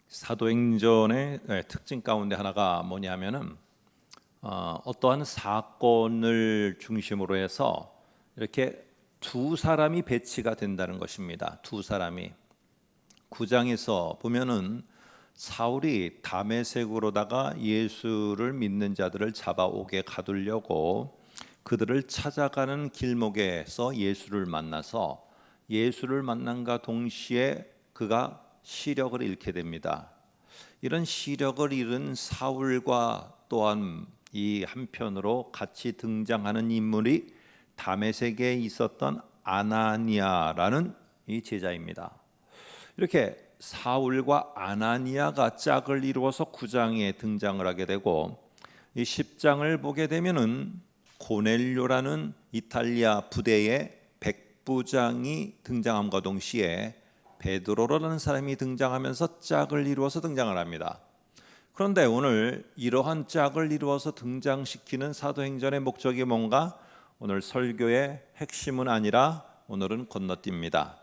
사도행전의 특징 가운데 하나가 뭐냐면은 어떠한 사건을 중심으로 해서 이렇게 두 사람이 배치가 된다는 것입니다. 두 사람이 9장에서 보면은 사울이 다메섹으로다가 예수를 믿는 자들을 잡아오게 가두려고 그들을 찾아가는 길목에서 예수를 만나서 예수를 만남과 동시에 그가 시력을 잃게 됩니다. 이런 시력을 잃은 사울과 또한 이 한편으로 같이 등장하는 인물이 다메섹에 있었던 아나니아라는 이 제자입니다. 이렇게 사울과 아나니아가 짝을 이루어서 9장에 등장을 하게 되고 이 10장을 보게 되면은 고넬료라는 이탈리아 부대의 백부장이 등장함과 동시에 베드로라는 사람이 등장하면서 짝을 이루어서 등장을 합니다. 그런데 오늘 이러한 짝을 이루어서 등장시키는 사도행전의 목적이 뭔가? 오늘 설교의 핵심은 아니라 오늘은 건너뜁니다.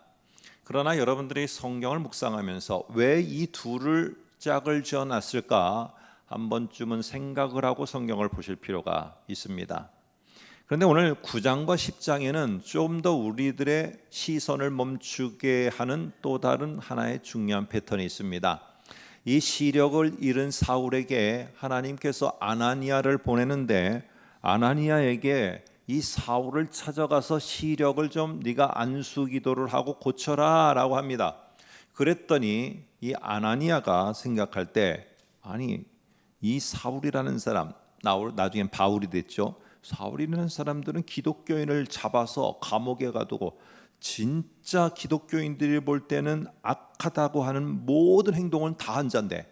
그러나 여러분들이 성경을 묵상하면서 왜 이 둘을 짝을 지어놨을까 한 번쯤은 생각을 하고 성경을 보실 필요가 있습니다. 그런데 오늘 9장과 10장에는 좀 더 우리들의 시선을 멈추게 하는 또 다른 하나의 중요한 패턴이 있습니다. 이 시력을 잃은 사울에게 하나님께서 아나니아를 보내는데 아나니아에게 이 사울을 찾아가서 시력을 좀 네가 안수 기도를 하고 고쳐라 라고 합니다. 그랬더니 이 아나니아가 생각할 때 아니 이 사울이라는 사람 나중엔 바울이 됐죠. 사울이라는 사람들은 기독교인을 잡아서 감옥에 가두고 진짜 기독교인들이 볼 때는 악하다고 하는 모든 행동은 다 한 자인데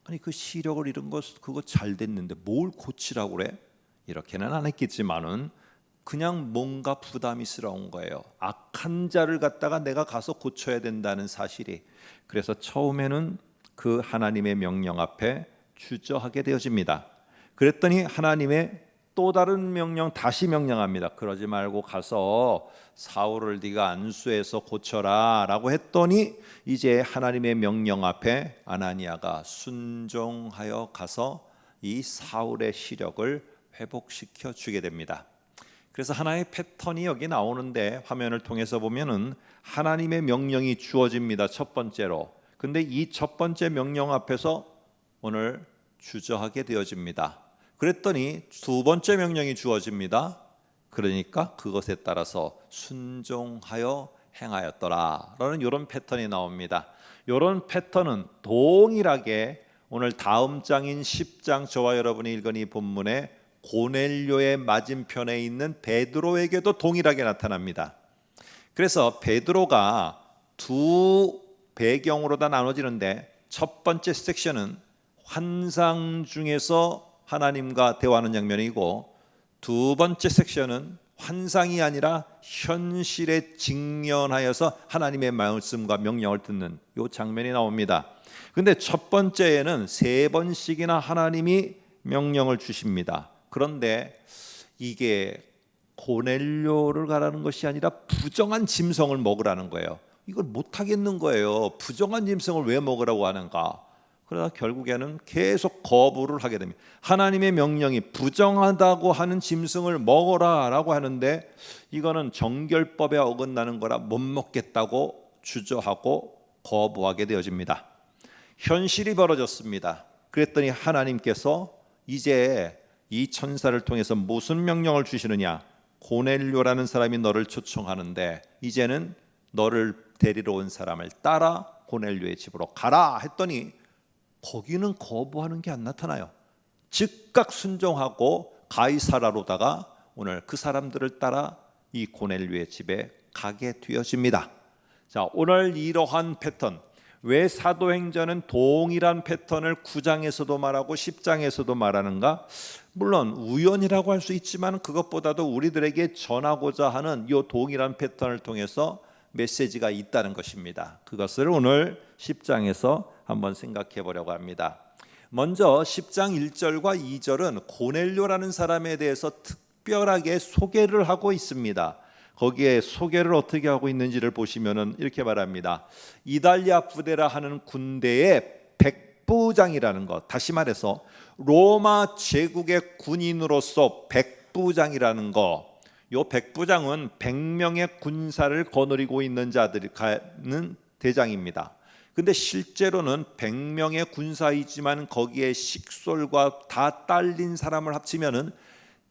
아니 그 시력을 잃은 것 그거 잘 됐는데 뭘 고치라고 그래? 이렇게는 안 했겠지만은 그냥 뭔가 부담스러운 거예요. 악한 자를 갖다가 내가 가서 고쳐야 된다는 사실이. 그래서 처음에는 그 하나님의 명령 앞에 주저하게 되어집니다. 그랬더니 하나님의 또 다른 명령 다시 명령합니다. 그러지 말고 가서 사울을 네가 안수해서 고쳐라 라고 했더니 이제 하나님의 명령 앞에 아나니아가 순종하여 가서 이 사울의 시력을 회복시켜 주게 됩니다. 그래서 하나의 패턴이 여기 나오는데 화면을 통해서 보면은 하나님의 명령이 주어집니다. 첫 번째로. 근데 이 첫 번째 명령 앞에서 오늘 주저하게 되어집니다. 그랬더니 두 번째 명령이 주어집니다. 그러니까 그것에 따라서 순종하여 행하였더라 라는 이런 패턴이 나옵니다. 이런 패턴은 동일하게 오늘 다음 장인 10장 저와 여러분이 읽은 이 본문에 고넬료의 맞은편에 있는 베드로에게도 동일하게 나타납니다. 그래서 베드로가 두 배경으로 다 나눠지는데 첫 번째 섹션은 환상 중에서 하나님과 대화하는 장면이고 두 번째 섹션은 환상이 아니라 현실에 직면하여서 하나님의 말씀과 명령을 듣는 이 장면이 나옵니다. 근데 첫 번째에는 3번씩이나 하나님이 명령을 주십니다. 그런데 이게 고넬료를 가라는 것이 아니라 부정한 짐승을 먹으라는 거예요. 이걸 못하겠는 거예요. 부정한 짐승을 왜 먹으라고 하는가? 그러다 결국에는 계속 거부를 하게 됩니다. 하나님의 명령이 부정하다고 하는 짐승을 먹어라 라고 하는데 이거는 정결법에 어긋나는 거라 못 먹겠다고 주저하고 거부하게 되어집니다. 현실이 벌어졌습니다. 그랬더니 하나님께서 이제 이 천사를 통해서 무슨 명령을 주시느냐? 고넬료라는 사람이 너를 초청하는데 이제는 너를 데리러 온 사람을 따라 고넬료의 집으로 가라 했더니 거기는 거부하는 게 안 나타나요. 즉각 순종하고 가이사라로다가 오늘 그 사람들을 따라 이 고넬료의 집에 가게 되어집니다. 자, 오늘 이러한 패턴, 왜 사도행전은 동일한 패턴을 9장에서도 말하고 10장에서도 말하는가? 물론 우연이라고 할 수 있지만 그것보다도 우리들에게 전하고자 하는 이 동일한 패턴을 통해서 메시지가 있다는 것입니다. 그것을 오늘 10장에서 한번 생각해 보려고 합니다. 먼저 10장 1절과 2절은 고넬료라는 사람에 대해서 특별하게 소개를 하고 있습니다. 거기에 소개를 어떻게 하고 있는지를 보시면은 이렇게 말합니다. 이달리아 부대라 하는 군대의 백부장이라는 것, 다시 말해서 로마 제국의 군인으로서 백부장이라는 것, 요 백부장은 100명의 군사를 거느리고 있는 자들이 가는 대장입니다. 근데 실제로는 100명의 군사이지만 거기에 식솔과 다 딸린 사람을 합치면은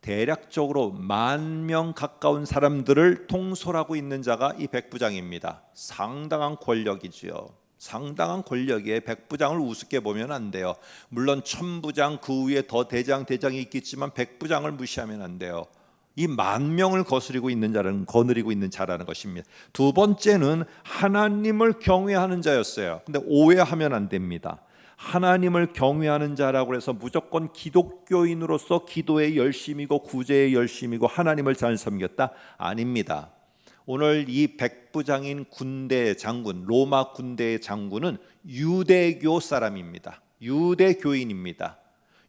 대략적으로 10,000명 가까운 사람들을 통솔하고 있는 자가 이 백부장입니다. 상당한 권력이지요. 상당한 권력에 백부장을 우습게 보면 안 돼요. 물론 천부장 그 위에 더 대장이 있겠지만 백부장을 무시하면 안 돼요. 이 10,000명을 거느리고 있는 자라는 것입니다. 두 번째는 하나님을 경외하는 자였어요. 근데 오해하면 안 됩니다. 하나님을 경외하는 자라고 해서 무조건 기독교인으로서 기도에 열심이고 구제에 열심이고 하나님을 잘 섬겼다? 아닙니다. 오늘 이 백부장인 군대 장군, 로마 군대의 장군은 유대교 사람입니다. 유대교인입니다.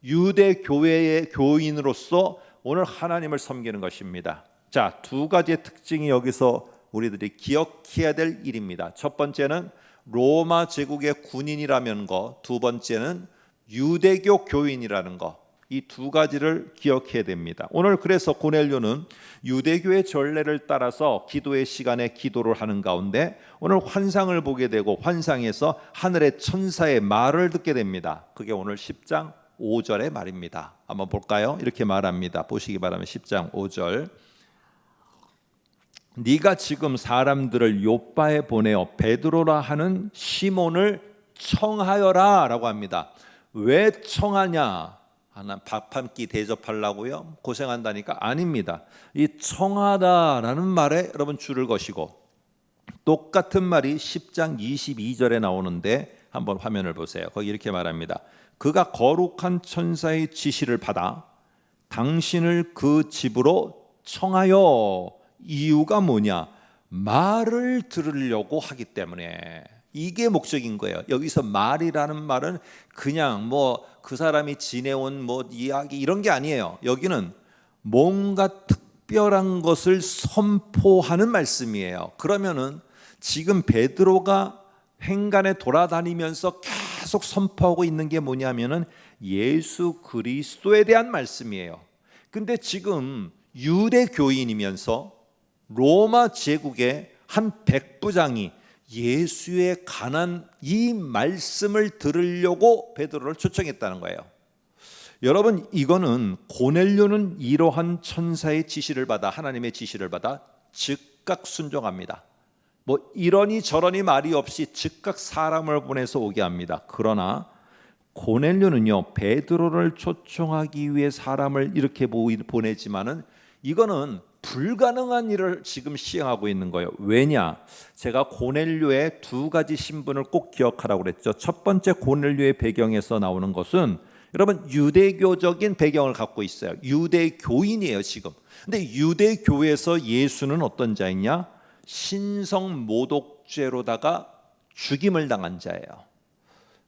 유대교회의 교인으로서 오늘 하나님을 섬기는 것입니다. 자, 두 가지의 특징이 여기서 우리들이 기억해야 될 일입니다. 첫 번째는 로마 제국의 군인이라는 것, 두 번째는 유대교 교인이라는 것, 이 두 가지를 기억해야 됩니다. 오늘 그래서 고넬료는 유대교의 전례를 따라서 기도의 시간에 기도를 하는 가운데 오늘 환상을 보게 되고 환상에서 하늘의 천사의 말을 듣게 됩니다. 그게 오늘 10장 5절의 말입니다. 한번 볼까요? 이렇게 말합니다. 보시기 바라면 10장 5절. 네가 지금 사람들을 요빠에 보내어 베드로라 하는 시몬을 청하여라 라고 합니다. 왜 청하냐? 하나 밥 한 끼 대접하려고요? 고생한다니까? 아닙니다. 이 청하다라는 말에 여러분 줄을 거시고 똑같은 말이 10장 22절에 나오는데 한번 화면을 보세요. 거기 이렇게 말합니다. 그가 거룩한 천사의 지시를 받아 당신을 그 집으로 청하여. 이유가 뭐냐? 말을 들으려고 하기 때문에. 이게 목적인 거예요. 여기서 말이라는 말은 그냥 그 사람이 지내온 이야기 이런 게 아니에요. 여기는 뭔가 특별한 것을 선포하는 말씀이에요. 그러면은 지금 베드로가 횡간에 돌아다니면서 계속 선포하고 있는 게 뭐냐면은 예수 그리스도에 대한 말씀이에요. 근데 지금 유대교인이면서 로마 제국의 한 백부장이 예수에 관한 이 말씀을 들으려고 베드로를 초청했다는 거예요. 여러분, 이거는 고넬료는 이러한 천사의 지시를 받아, 하나님의 지시를 받아 즉각 순종합니다. 이러니 저러니 말이 없이 즉각 사람을 보내서 오게 합니다. 그러나 고넬료는요, 베드로를 초청하기 위해 사람을 이렇게 보내지만은 이거는 불가능한 일을 지금 시행하고 있는 거예요. 왜냐? 제가 고넬료의 두 가지 신분을 꼭 기억하라고 그랬죠. 첫 번째, 고넬료의 배경에서 나오는 것은 여러분 유대교적인 배경을 갖고 있어요. 유대교인이에요 지금. 근데 유대교에서 예수는 어떤 자이냐? 신성모독죄로다가 죽임을 당한 자예요.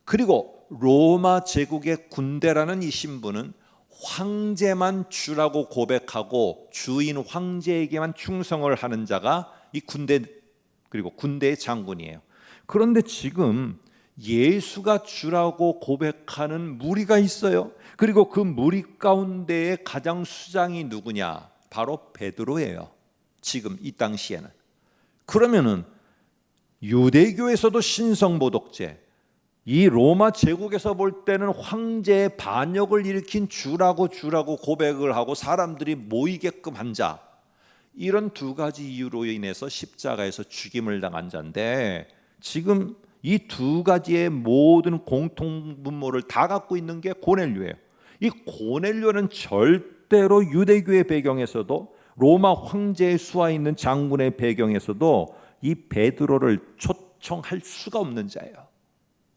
그리고 로마 제국의 군대라는 이 신분은 황제만 주라고 고백하고 주인 황제에게만 충성을 하는 자가 이 군대, 그리고 군대의 장군이에요. 그런데 지금 예수가 주라고 고백하는 무리가 있어요. 그리고 그 무리 가운데의 가장 수장이 누구냐? 바로 베드로예요. 지금 이 당시에는. 그러면은 유대교에서도 신성모독죄, 이 로마 제국에서 볼 때는 황제의 반역을 일으킨 주라고 고백을 하고 사람들이 모이게끔 한 자, 이런 두 가지 이유로 인해서 십자가에서 죽임을 당한 자인데 지금 이 두 가지의 모든 공통분모를 다 갖고 있는 게 고넬료예요. 이 고넬료는 절대로 유대교의 배경에서도 로마 황제의 수하 있는 장군의 배경에서도 이 베드로를 초청할 수가 없는 자예요.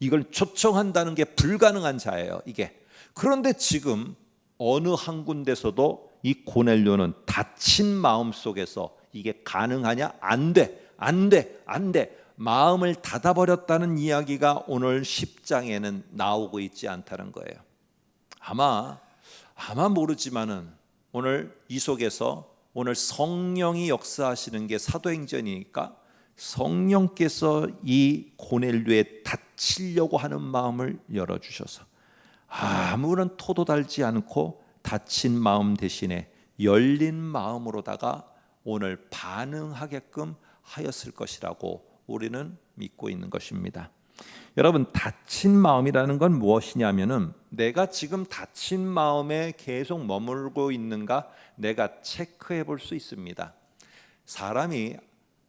이걸 초청한다는 게 불가능한 자예요, 이게. 그런데 지금 어느 한 군데서도 이 고넬료는 다친 마음 속에서 이게 가능하냐? 안 돼. 마음을 닫아버렸다는 이야기가 오늘 10장에는 나오고 있지 않다는 거예요. 아마 모르지만은 오늘 이 속에서 오늘 성령이 역사하시는 게 사도행전이니까 성령께서 이 고넬료에 닫히려고 하는 마음을 열어주셔서 아무런 토도 달지 않고 닫힌 마음 대신에 열린 마음으로다가 오늘 반응하게끔 하였을 것이라고 우리는 믿고 있는 것입니다. 여러분, 닫힌 마음이라는 건 무엇이냐면은 내가 지금 닫힌 마음에 계속 머물고 있는가 내가 체크해 볼 수 있습니다. 사람이,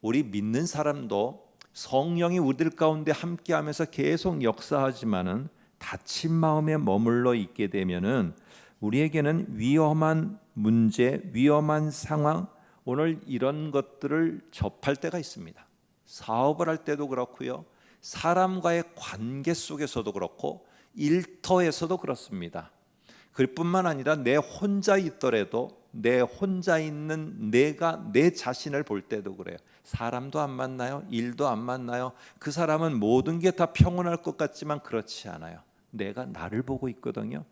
우리 믿는 사람도 성령이 우리들 가운데 함께하면서 계속 역사하지만은 닫힌 마음에 머물러 있게 되면은 우리에게는 위험한 문제, 위험한 상황, 오늘 이런 것들을 접할 때가 있습니다. 사업을 할 때도 그렇고요, 사람과의 관계 속에서도 그렇고 일터에서도 그렇습니다. 그뿐만 아니라 내 혼자 있더라도 내 혼자 있는 내가 내 자신을 볼 때도 그래요. 사람도 안 만나요, 일도 안 만나요. 그 사람은 모든 게 다 평온할 것 같지만 그렇지 않아요. 내가 나를 보고 있거든요.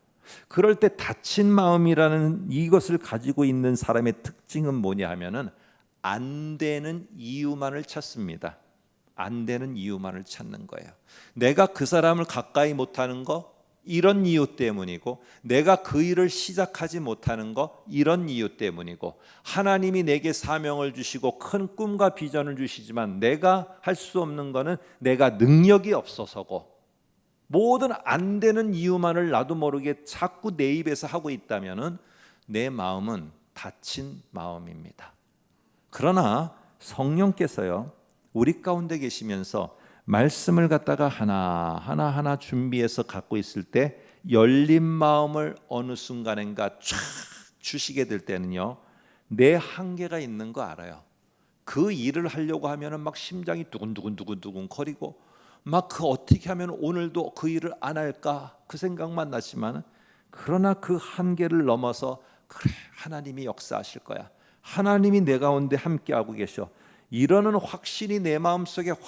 그럴 때 닫힌 마음이라는 이것을 가지고 있는 사람의 특징은 뭐냐 하면은 안 되는 이유만을 찾습니다. 안 되는 이유만을 찾는 거예요. 내가 그 사람을 가까이 못하는 거 이런 이유 때문이고, 내가 그 일을 시작하지 못하는 거 이런 이유 때문이고, 하나님이 내게 사명을 주시고 큰 꿈과 비전을 주시지만 내가 할 수 없는 거는 내가 능력이 없어서고, 모든 안 되는 이유만을 나도 모르게 자꾸 내 입에서 하고 있다면은 내 마음은 닫힌 마음입니다. 그러나 성령께서요, 우리 가운데 계시면서 말씀을 갖다가 하나하나 준비해서 갖고 있을 때 열린 마음을 어느 순간인가 쫙 주시게 될 때는요, 내 한계가 있는 거 알아요. 그 일을 하려고 하면은 막 심장이 두근두근 거리고 막 그 어떻게 하면 오늘도 그 일을 안 할까 그 생각만 나지만, 그러나 그 한계를 넘어서 그래, 하나님이 역사하실 거야, 하나님이 내 가운데 함께하고 계셔, 이러는 확신이 내 마음속에 확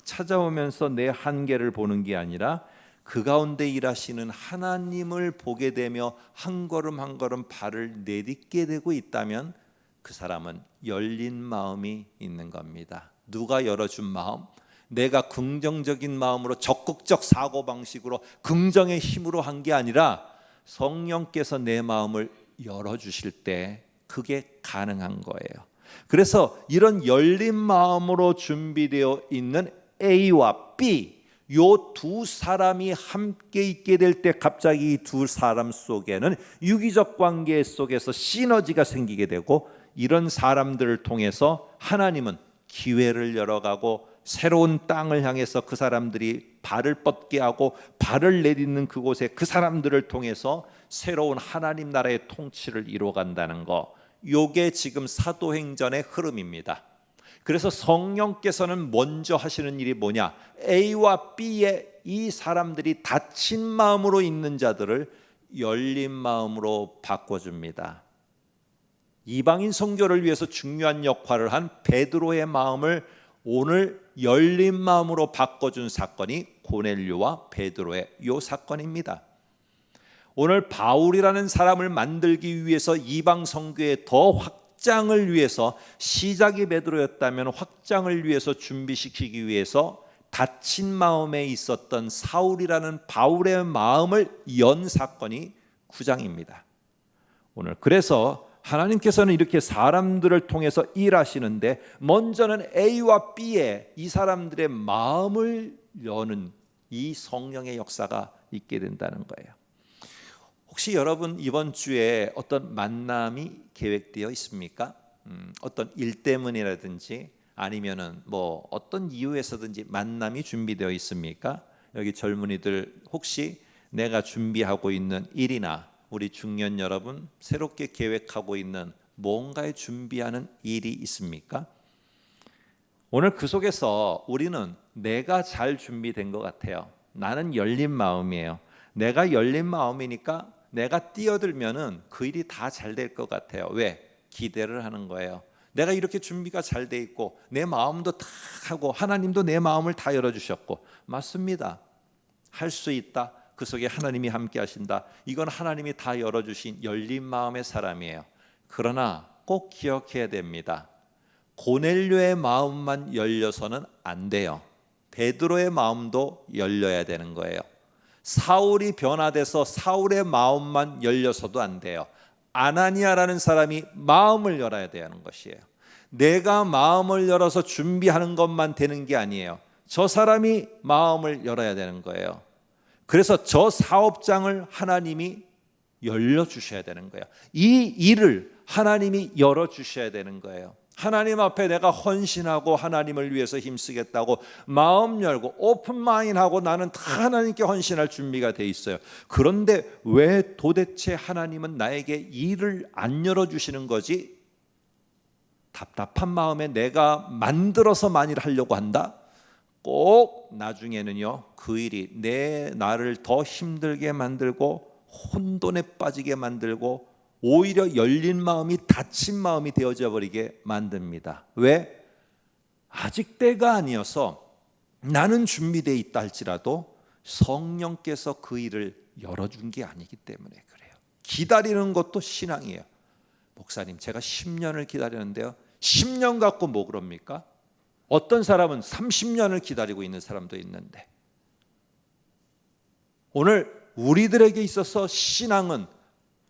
찾아오면서 내 한계를 보는 게 아니라 그 가운데 일하시는 하나님을 보게 되며 한 걸음 한 걸음 발을 내딛게 되고 있다면 그 사람은 열린 마음이 있는 겁니다. 누가 열어준 마음? 내가 긍정적인 마음으로 적극적 사고방식으로 긍정의 힘으로 한 게 아니라 성령께서 내 마음을 열어주실 때 그게 가능한 거예요. 그래서 이런 열린 마음으로 준비되어 있는 A와 B, 요 두 사람이 함께 있게 될 때 갑자기 이 두 사람 속에는 유기적 관계 속에서 시너지가 생기게 되고, 이런 사람들을 통해서 하나님은 기회를 열어가고 새로운 땅을 향해서 그 사람들이 발을 뻗게 하고 발을 내딛는 그곳에 그 사람들을 통해서 새로운 하나님 나라의 통치를 이루어간다는 거, 요게 지금 사도행전의 흐름입니다. 그래서 성령께서는 먼저 하시는 일이 뭐냐? A와 B의 이 사람들이 닫힌 마음으로 있는 자들을 열린 마음으로 바꿔줍니다. 이방인 선교를 위해서 중요한 역할을 한 베드로의 마음을 오늘 열린 마음으로 바꿔준 사건이 고넬료와 베드로의 요 사건입니다. 오늘 바울이라는 사람을 만들기 위해서 이방 선교의 더 확장을 위해서, 시작이 베드로였다면 확장을 위해서 준비시키기 위해서 닫힌 마음에 있었던 사울이라는 바울의 마음을 연 사건이 9장입니다. 오늘 그래서 하나님께서는 이렇게 사람들을 통해서 일하시는데 먼저는 A와 B의 이 사람들의 마음을 여는 이 성령의 역사가 있게 된다는 거예요. 혹시 여러분 이번 주에 어떤 만남이 계획되어 있습니까? 어떤 일 때문이라든지 아니면은 뭐 어떤 이유에서든지 만남이 준비되어 있습니까? 여기 젊은이들 혹시 내가 준비하고 있는 일이나 우리 중년 여러분 새롭게 계획하고 있는 뭔가에 준비하는 일이 있습니까? 오늘 그 속에서 우리는 내가 잘 준비된 것 같아요. 나는 열린 마음이에요. 내가 열린 마음이니까 내가 뛰어들면은 그 일이 다 잘 될 것 같아요. 왜? 기대를 하는 거예요. 내가 이렇게 준비가 잘 돼 있고 내 마음도 다 하고 하나님도 내 마음을 다 열어주셨고, 맞습니다. 할 수 있다. 그 속에 하나님이 함께 하신다. 이건 하나님이 다 열어주신 열린 마음의 사람이에요. 그러나 꼭 기억해야 됩니다. 고넬료의 마음만 열려서는 안 돼요. 베드로의 마음도 열려야 되는 거예요. 사울이 변화돼서 사울의 마음만 열려서도 안 돼요. 아나니아라는 사람이 마음을 열어야 되는 것이에요. 내가 마음을 열어서 준비하는 것만 되는 게 아니에요. 저 사람이 마음을 열어야 되는 거예요. 그래서 저 사업장을 하나님이 열려주셔야 되는 거예요. 이 일을 하나님이 열어주셔야 되는 거예요. 하나님 앞에 내가 헌신하고 하나님을 위해서 힘쓰겠다고 마음 열고 오픈마인드하고 나는 다 하나님께 헌신할 준비가 돼 있어요. 그런데 왜 도대체 하나님은 나에게 일을 안 열어주시는 거지? 답답한 마음에 내가 만들어서 만일 하려고 한다? 꼭 나중에는요, 그 일이 나를 더 힘들게 만들고 혼돈에 빠지게 만들고 오히려 열린 마음이 닫힌 마음이 되어져 버리게 만듭니다. 왜? 아직 때가 아니어서 나는 준비되어 있다 할지라도 성령께서 그 일을 열어준 게 아니기 때문에 그래요. 기다리는 것도 신앙이에요. 목사님, 제가 10년을 기다렸는데요, 10년 갖고 뭐 그럽니까? 어떤 사람은 30년을 기다리고 있는 사람도 있는데, 오늘 우리들에게 있어서 신앙은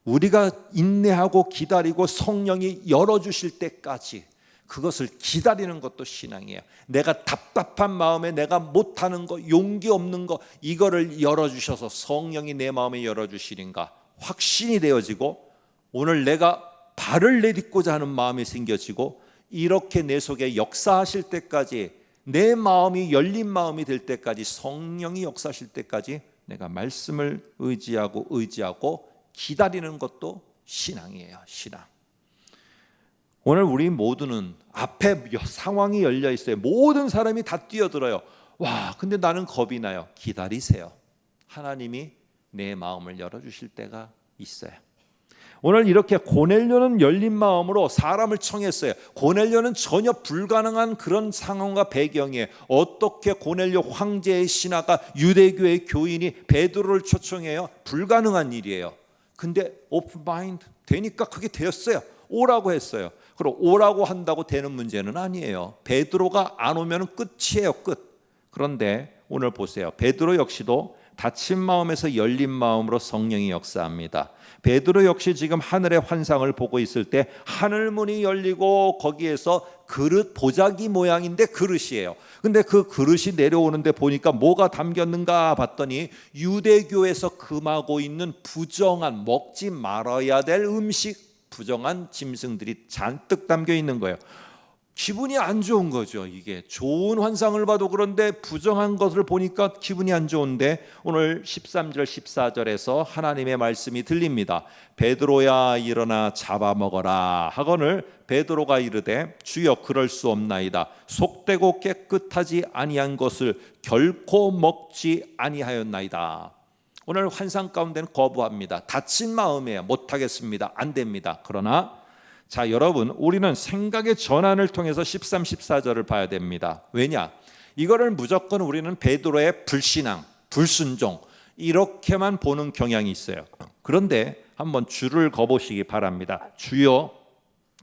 우리가 인내하고 기다리고 성령이 열어주실 때까지 그것을 기다리는 것도 신앙이에요. 내가 답답한 마음에 내가 못하는 거, 용기 없는 거, 이거를 열어주셔서 성령이 내 마음에 열어주시는가 확신이 되어지고, 오늘 내가 발을 내딛고자 하는 마음이 생겨지고, 이렇게 내 속에 역사하실 때까지, 내 마음이 열린 마음이 될 때까지, 성령이 역사하실 때까지 내가 말씀을 의지하고 기다리는 것도 신앙이에요. 신앙. 오늘 우리 모두는 앞에 상황이 열려 있어요. 모든 사람이 다 뛰어들어요. 와, 근데 나는 겁이 나요. 기다리세요. 하나님이 내 마음을 열어주실 때가 있어요. 오늘 이렇게 고넬료는 열린 마음으로 사람을 청했어요. 고넬료는 전혀 불가능한 그런 상황과 배경이에요. 어떻게 고넬료 황제의 신하가 유대교의 교인이 베드로를 초청해요? 불가능한 일이에요. 근데 오픈 마인드 되니까 그게 되었어요. 오라고 했어요. 그럼 오라고 한다고 되는 문제는 아니에요. 베드로가 안 오면 끝이에요. 끝. 그런데 오늘 보세요. 베드로 역시도 닫힌 마음에서 열린 마음으로 성령이 역사합니다. 베드로 역시 지금 하늘의 환상을 보고 있을 때 하늘문이 열리고 거기에서 그릇, 보자기 모양인데 그릇이에요. 근데 그 그릇이 내려오는데 보니까 뭐가 담겼는가 봤더니 유대교에서 금하고 있는 부정한, 먹지 말아야 될 음식, 부정한 짐승들이 잔뜩 담겨 있는 거예요. 기분이 안 좋은 거죠. 이게 좋은 환상을 봐도 그런데 부정한 것을 보니까 기분이 안 좋은데, 오늘 13절 14절에서 하나님의 말씀이 들립니다. 베드로야 일어나 잡아먹어라 하거늘 베드로가 이르되 주여 그럴 수 없나이다. 속되고 깨끗하지 아니한 것을 결코 먹지 아니하였나이다. 오늘 환상 가운데는 거부합니다. 닫힌 마음이에요. 못하겠습니다. 안 됩니다. 그러나 자, 여러분, 우리는 생각의 전환을 통해서 13, 14절을 봐야 됩니다. 왜냐? 이거를 무조건 우리는 베드로의 불신앙, 불순종 이렇게만 보는 경향이 있어요. 그런데 한번 줄을 그어보시기 바랍니다. 주여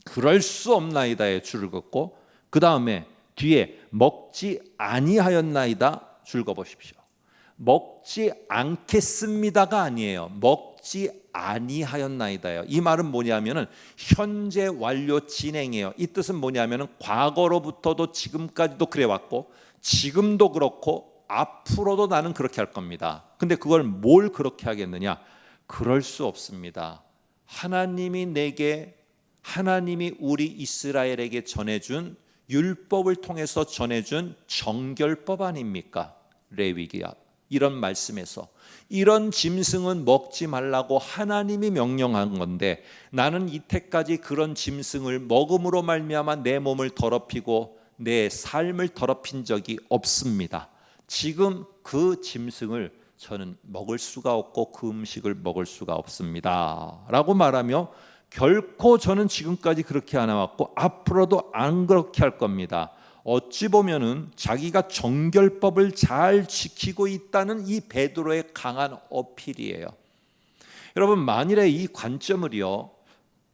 그럴 수 없나이다에 줄을 긋고, 그 다음에 뒤에 먹지 아니하였나이다 줄 그어보십시오. 먹지 않겠습니다가 아니에요. 먹지 아니하였나이다요. 이 말은 뭐냐면은 현재 완료 진행이에요. 이 뜻은 뭐냐면은 과거로부터도 지금까지도 그래 왔고, 지금도 그렇고 앞으로도 나는 그렇게 할 겁니다. 근데 그걸 뭘 그렇게 하겠느냐? 그럴 수 없습니다. 하나님이 우리 이스라엘에게 전해준 율법을 통해서 전해준 정결법 아닙니까? 레위기야. 이런 말씀에서 이런 짐승은 먹지 말라고 하나님이 명령한 건데, 나는 이때까지 그런 짐승을 먹음으로 말미암아 내 몸을 더럽히고 내 삶을 더럽힌 적이 없습니다. 지금 그 짐승을 저는 먹을 수가 없고 그 음식을 먹을 수가 없습니다 라고 말하며, 결코 저는 지금까지 그렇게 안 해왔고 앞으로도 안 그렇게 할 겁니다. 어찌 보면은 자기가 정결법을 잘 지키고 있다는 이 베드로의 강한 어필이에요. 여러분, 만일에 이 관점을요,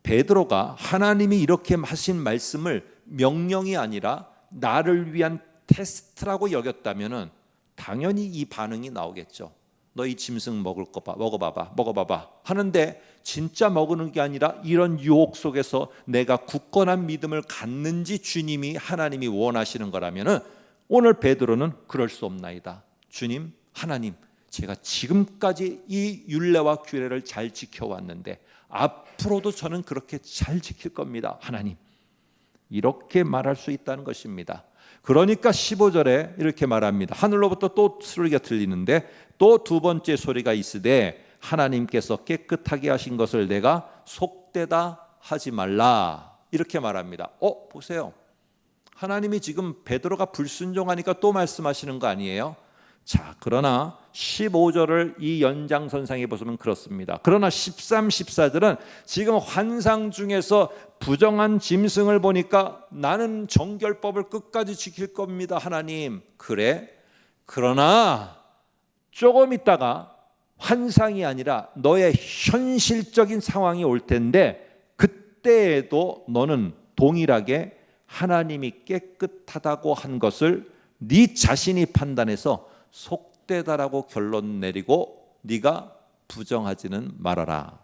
베드로가 하나님이 이렇게 하신 말씀을 명령이 아니라 나를 위한 테스트라고 여겼다면은 당연히 이 반응이 나오겠죠. 너 이 짐승 먹어봐봐 하는데 진짜 먹는 게 아니라 이런 유혹 속에서 내가 굳건한 믿음을 갖는지 주님이 하나님이 원하시는 거라면은 오늘 베드로는 그럴 수 없나이다. 주님, 하나님, 제가 지금까지 이 율례와 규례를 잘 지켜왔는데 앞으로도 저는 그렇게 잘 지킬 겁니다. 하나님. 이렇게 말할 수 있다는 것입니다. 그러니까 15절에 이렇게 말합니다. 하늘로부터 또 소리가 들리는데 또 두 번째 소리가 있으되 하나님께서 깨끗하게 하신 것을 내가 속되다 하지 말라. 이렇게 말합니다. 보세요. 하나님이 지금 베드로가 불순종하니까 또 말씀하시는 거 아니에요? 자, 그러나 15절을 이 연장선상에 보시면 그렇습니다. 그러나 13, 14절은 지금 환상 중에서 부정한 짐승을 보니까 나는 정결법을 끝까지 지킬 겁니다. 하나님. 그래? 그러나 조금 있다가 환상이 아니라 너의 현실적인 상황이 올 텐데 그때에도 너는 동일하게 하나님이 깨끗하다고 한 것을 네 자신이 판단해서 속되다라고 결론 내리고 네가 부정하지는 말아라.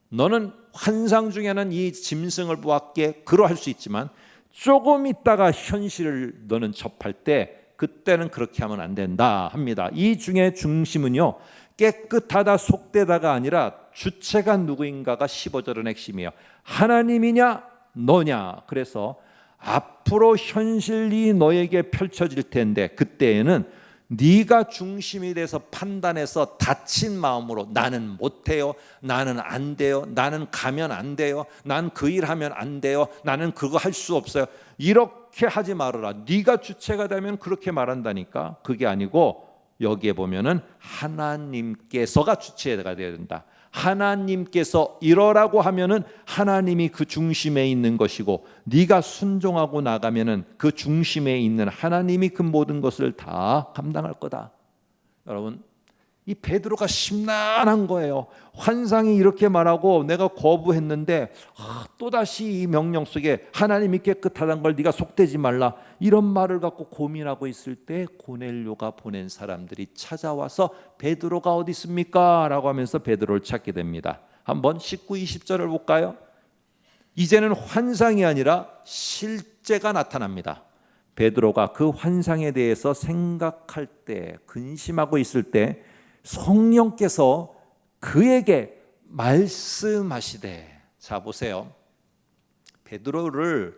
너는 환상 중에는 이 짐승을 보았기에 그러할 수 있지만 조금 있다가 현실을 너는 접할 때 그때는 그렇게 하면 안 된다 합니다. 이 중에 중심은요, 깨끗하다 속되다가 아니라 주체가 누구인가가 15절은 핵심이에요. 하나님이냐 너냐. 그래서 앞으로 현실이 너에게 펼쳐질 텐데 그때에는 네가 중심이 돼서 판단해서 다친 마음으로 나는 못해요, 나는 안 돼요, 나는 가면 안 돼요, 난 그 일 하면 안 돼요, 나는 그거 할 수 없어요, 이렇게 하지 말아라. 네가 주체가 되면 그렇게 말한다니까. 그게 아니고 여기에 보면은 하나님께서가 주체가 되어야 된다. 하나님께서 이러라고 하면은 하나님이 그 중심에 있는 것이고 네가 순종하고 나가면은 그 중심에 있는 하나님이 그 모든 것을 다 감당할 거다. 여러분, 이 베드로가 심란한 거예요. 환상이 이렇게 말하고 내가 거부했는데 또다시 이 명령 속에 하나님이 깨끗하다는 걸 네가 속되지 말라 이런 말을 갖고 고민하고 있을 때 고넬료가 보낸 사람들이 찾아와서 베드로가 어디 있습니까? 라고 하면서 베드로를 찾게 됩니다. 한번 19, 20절을 볼까요? 이제는 환상이 아니라 실제가 나타납니다. 베드로가 그 환상에 대해서 생각할 때, 근심하고 있을 때 성령께서 그에게 말씀하시되. 자, 보세요. 베드로를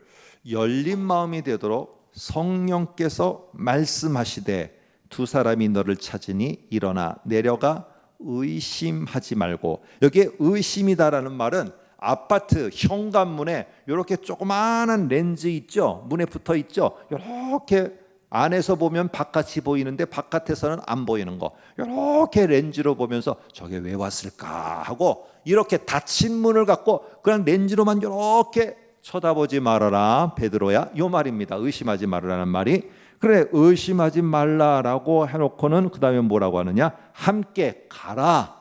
열린 마음이 되도록 성령께서 말씀하시되 두 사람이 너를 찾으니 일어나 내려가 의심하지 말고. 여기에 의심이다라는 말은 아파트 현관문에 이렇게 조그마한 렌즈 있죠, 문에 붙어 있죠. 이렇게 안에서 보면 바깥이 보이는데 바깥에서는 안 보이는 거, 이렇게 렌즈로 보면서 저게 왜 왔을까 하고 이렇게 닫힌 문을 갖고 그냥 렌즈로만 이렇게 쳐다보지 말아라 베드로야, 이 말입니다. 의심하지 말라는 말이. 그래, 의심하지 말라라고 해놓고는 그 다음에 뭐라고 하느냐, 함께 가라.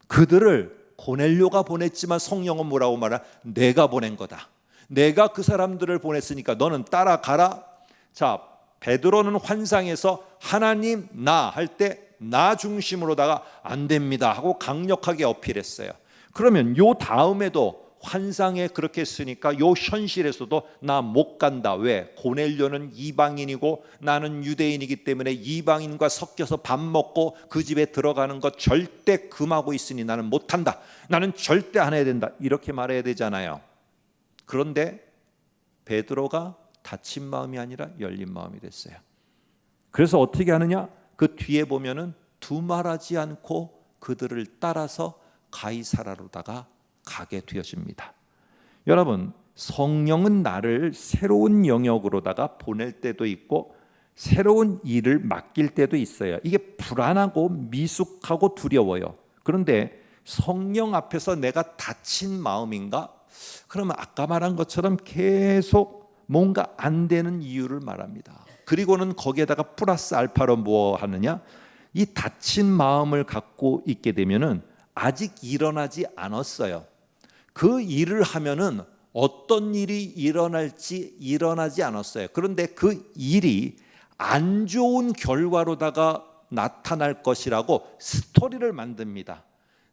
그들을 고넬료가 보냈지만 성령은 뭐라고 말하나, 내가 보낸 거다. 내가 그 사람들을 보냈으니까 너는 따라가라. 자, 베드로는 환상에서 하나님 나 할 때 나 중심으로다가 안 됩니다 하고 강력하게 어필했어요. 그러면 요 다음에도 환상에 그렇게 쓰니까 요 현실에서도 나 못 간다. 왜? 고넬료는 이방인이고 나는 유대인이기 때문에 이방인과 섞여서 밥 먹고 그 집에 들어가는 것 절대 금하고 있으니 나는 못한다. 나는 절대 안 해야 된다. 이렇게 말해야 되잖아요. 그런데 베드로가 닫힌 마음이 아니라 열린 마음이 됐어요. 그래서 어떻게 하느냐? 그 뒤에 보면은 두말하지 않고 그들을 따라서 가이사라로다가 가게 되어집니다. 여러분, 성령은 나를 새로운 영역으로다가 보낼 때도 있고 새로운 일을 맡길 때도 있어요. 이게 불안하고 미숙하고 두려워요. 그런데 성령 앞에서 내가 닫힌 마음인가? 그러면 아까 말한 것처럼 계속 뭔가 안 되는 이유를 말합니다. 그리고는 거기에다가 플러스 알파로 뭐 하느냐? 이 닫힌 마음을 갖고 있게 되면은 아직 일어나지 않았어요. 그 일을 하면은 어떤 일이 일어날지 일어나지 않았어요. 그런데 그 일이 안 좋은 결과로다가 나타날 것이라고 스토리를 만듭니다.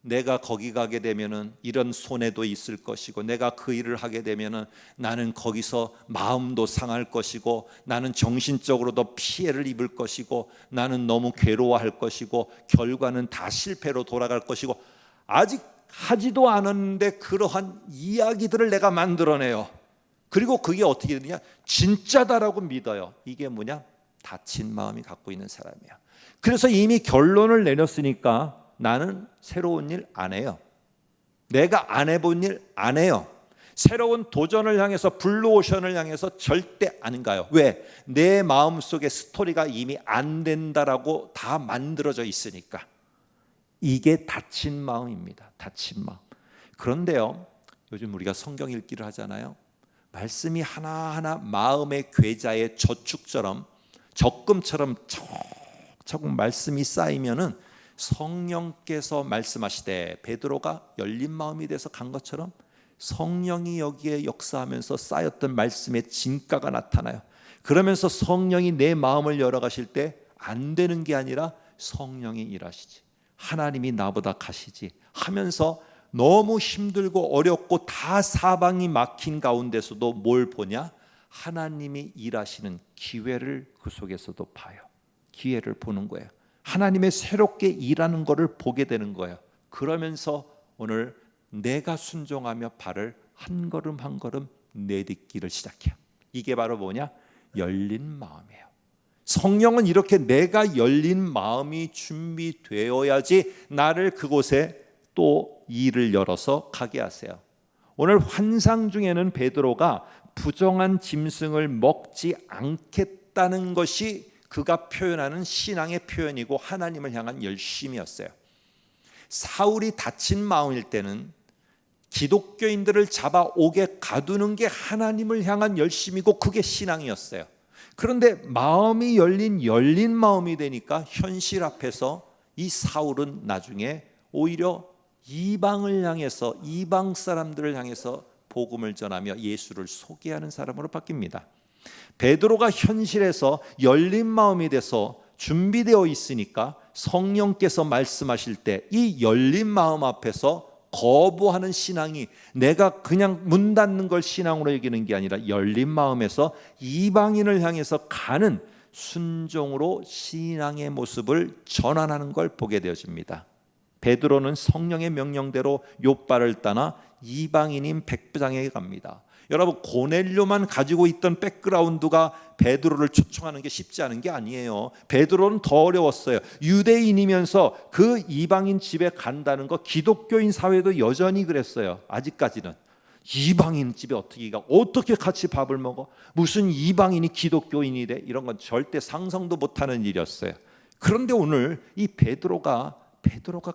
내가 거기 가게 되면은 이런 손해도 있을 것이고, 내가 그 일을 하게 되면은 나는 거기서 마음도 상할 것이고, 나는 정신적으로도 피해를 입을 것이고, 나는 너무 괴로워할 것이고, 결과는 다 실패로 돌아갈 것이고, 아직 하지도 않았는데 그러한 이야기들을 내가 만들어내요. 그리고 그게 어떻게 되느냐? 진짜다라고 믿어요. 이게 뭐냐? 다친 마음이 갖고 있는 사람이야. 그래서 이미 결론을 내렸으니까 나는 새로운 일 안 해요. 내가 안 해본 일 안 해요. 새로운 도전을 향해서, 블루오션을 향해서 절대 안 가요. 왜? 내 마음속에 스토리가 이미 안 된다라고 다 만들어져 있으니까. 이게 다친 마음입니다. 다친 마음. 그런데요, 요즘 우리가 성경 읽기를 하잖아요. 말씀이 하나하나 마음의 괴자의 저축처럼, 적금처럼 차곡차곡 말씀이 쌓이면은 성령께서 말씀하시되, 베드로가 열린 마음이 돼서 간 것처럼 성령이 여기에 역사하면서 쌓였던 말씀의 진가가 나타나요. 그러면서 성령이 내 마음을 열어가실 때 안 되는 게 아니라 성령이 일하시지, 하나님이 나보다 가시지 하면서 너무 힘들고 어렵고 다 사방이 막힌 가운데서도 뭘 보냐? 하나님이 일하시는 기회를 그 속에서도 봐요. 기회를 보는 거예요. 하나님의 새롭게 일하는 것을 보게 되는 거예요. 그러면서 오늘 내가 순종하며 발을 한 걸음 한 걸음 내딛기를 시작해요. 이게 바로 뭐냐? 열린 마음이에요. 성령은 이렇게 내가 열린 마음이 준비되어야지 나를 그곳에 또 일을 열어서 가게 하세요. 오늘 환상 중에는 베드로가 부정한 짐승을 먹지 않겠다는 것이 그가 표현하는 신앙의 표현이고 하나님을 향한 열심이었어요. 사울이 다친 마음일 때는 기독교인들을 잡아오게 가두는 게 하나님을 향한 열심이고 그게 신앙이었어요. 그런데 마음이 열린 마음이 되니까 현실 앞에서 이 사울은 나중에 오히려 이방을 향해서, 이방 사람들을 향해서 복음을 전하며 예수를 소개하는 사람으로 바뀝니다. 베드로가 현실에서 열린 마음이 돼서 준비되어 있으니까 성령께서 말씀하실 때 이 열린 마음 앞에서 거부하는 신앙이, 내가 그냥 문 닫는 걸 신앙으로 여기는 게 아니라 열린 마음에서 이방인을 향해서 가는 순종으로 신앙의 모습을 전환하는 걸 보게 되어집니다. 베드로는 성령의 명령대로 욥바를 떠나 이방인인 백부장에게 갑니다. 여러분, 고넬료만 가지고 있던 백그라운드가 베드로를 초청하는 게 쉽지 않은 게 아니에요. 베드로는 더 어려웠어요. 유대인이면서 그 이방인 집에 간다는 거, 기독교인 사회도 여전히 그랬어요. 아직까지는. 이방인 집에 어떻게 같이 밥을 먹어? 무슨 이방인이 기독교인이 돼? 이런 건 절대 상상도 못하는 일이었어요. 그런데 오늘 이 베드로가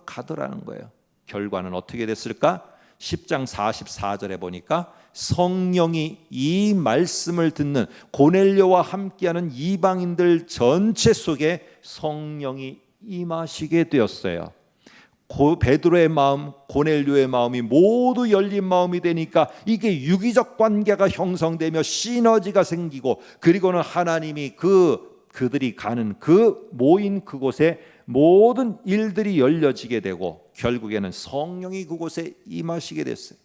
가더라는 거예요. 결과는 어떻게 됐을까? 10장 44절에 보니까 성령이 이 말씀을 듣는 고넬료와 함께하는 이방인들 전체 속에 성령이 임하시게 되었어요. 베드로의 마음, 고넬료의 마음이 모두 열린 마음이 되니까 이게 유기적 관계가 형성되며 시너지가 생기고, 그리고는 하나님이 그들이 가는 그 모인 그곳에 모든 일들이 열려지게 되고 결국에는 성령이 그곳에 임하시게 됐어요.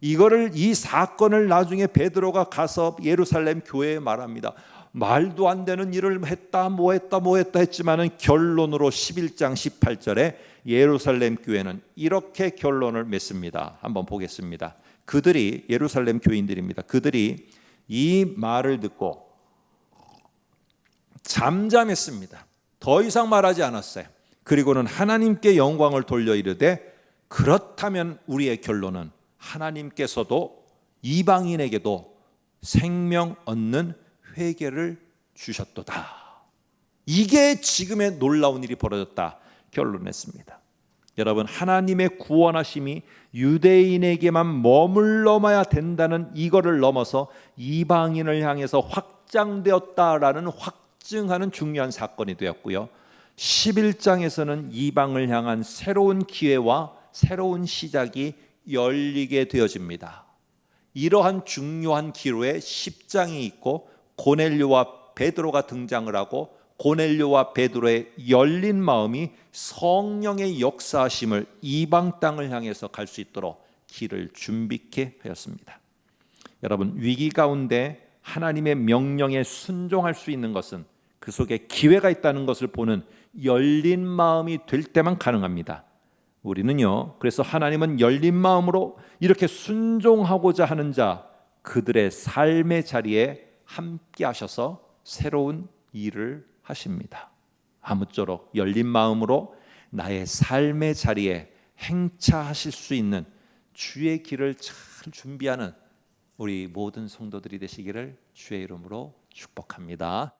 이 사건을 나중에 베드로가 가서 예루살렘 교회에 말합니다. 말도 안 되는 일을 했다 뭐 했다 했지만은 결론으로 11장 18절에 예루살렘 교회는 이렇게 결론을 맺습니다. 한번 보겠습니다. 그들이, 예루살렘 교인들입니다. 그들이 이 말을 듣고 잠잠했습니다. 더 이상 말하지 않았어요. 그리고는 하나님께 영광을 돌려 이르되, 그렇다면 우리의 결론은 하나님께서도 이방인에게도 생명 얻는 회개를 주셨도다. 이게 지금의 놀라운 일이 벌어졌다 결론냈습니다. 여러분, 하나님의 구원하심이 유대인에게만 머물러야 된다는 이거를 넘어서 이방인을 향해서 확장되었다라는 확증하는 중요한 사건이 되었고요. 11장에서는 이방을 향한 새로운 기회와 새로운 시작이 열리게 되어집니다. 이러한 중요한 기로에 10장이 있고 고넬료와 베드로가 등장을 하고 고넬료와 베드로의 열린 마음이 성령의 역사하심을 이방 땅을 향해서 갈 수 있도록 길을 준비케 하였습니다. 여러분, 위기 가운데 하나님의 명령에 순종할 수 있는 것은 그 속에 기회가 있다는 것을 보는 열린 마음이 될 때만 가능합니다. 우리는요, 그래서 하나님은 열린 마음으로 이렇게 순종하고자 하는 자, 그들의 삶의 자리에 함께 하셔서 새로운 일을 하십니다. 아무쪼록 열린 마음으로 나의 삶의 자리에 행차하실 수 있는 주의 길을 잘 준비하는 우리 모든 성도들이 되시기를 주의 이름으로 축복합니다.